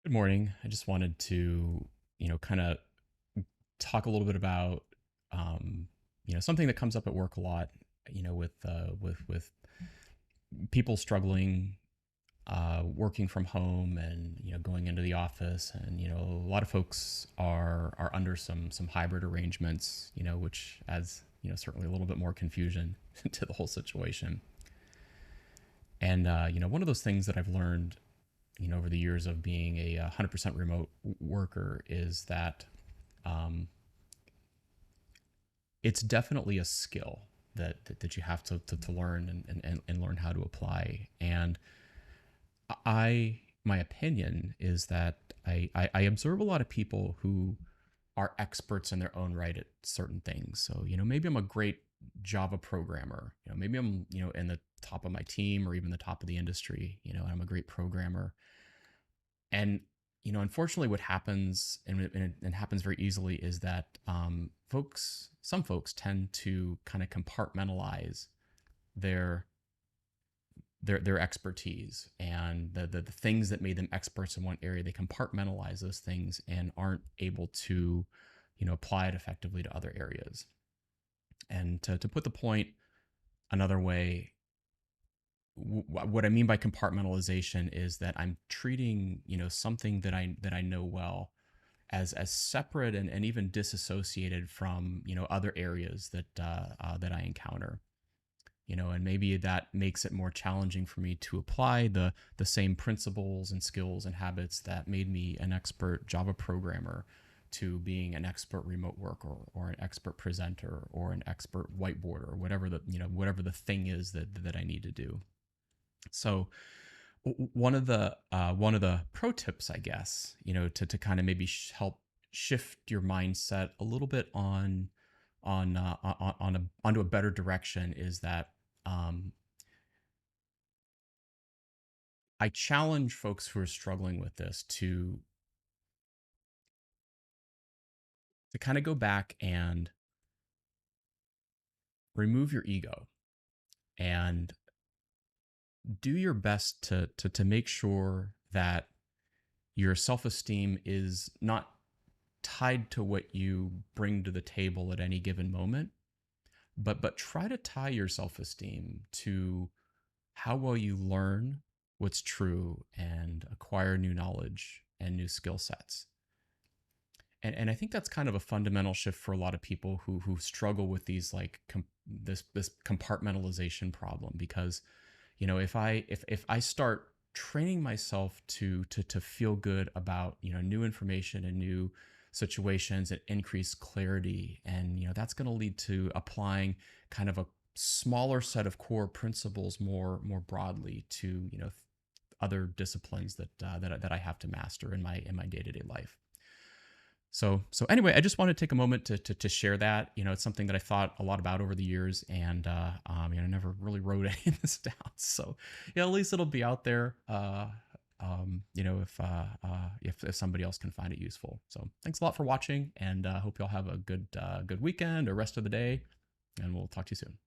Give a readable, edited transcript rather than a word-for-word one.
Good morning. I just wanted to, kind of talk a little bit about, something that comes up at work a lot, with people struggling, working from home and, going into the office. And, a lot of folks are under some hybrid arrangements, which adds, certainly a little bit more confusion to the whole situation. And, one of those things that I've learned, over the years of being a 100% remote worker is that um, it's definitely a skill that you have to learn and learn how to apply. And my opinion is that I observe a lot of people who are experts in their own right at certain things. So, maybe I'm a great Java programmer. Maybe I'm, in the top of my team or even the top of the industry. I'm a great programmer. And unfortunately, what happens and happens very easily is that some folks tend to kind of compartmentalize their their expertise and the things that made them experts in one area. They compartmentalize those things and aren't able to apply it effectively to other areas. And to put the point another way, what I mean by compartmentalization is that I'm treating something that I know well as separate and even disassociated from other areas that I encounter. And maybe that makes it more challenging for me to apply the same principles and skills and habits that made me an expert Java programmer to being an expert remote worker or an expert presenter or an expert whiteboarder or whatever the thing is that I need to do. So one of the pro tips, I guess, to kind of maybe help shift your mindset a little bit onto a better direction is that um, I challenge folks who are struggling with this to kind of go back and remove your ego and do your best to make sure that your self-esteem is not tied to what you bring to the table at any given moment, but try to tie your self-esteem to how well you learn what's true and acquire new knowledge and new skill sets. And I think that's kind of a fundamental shift for a lot of people who struggle with these like this compartmentalization problem. Because if I start training myself to feel good about new information and new situations and increase clarity, and that's going to lead to applying kind of a smaller set of core principles more broadly to other disciplines that I have to master in my day-to-day life. So anyway, I just want to take a moment to share that. It's something that I thought a lot about over the years, and I never really wrote any of this down. So yeah, at least it'll be out there. If somebody else can find it useful. So thanks a lot for watching, and hope you all have a good weekend or rest of the day, and we'll talk to you soon.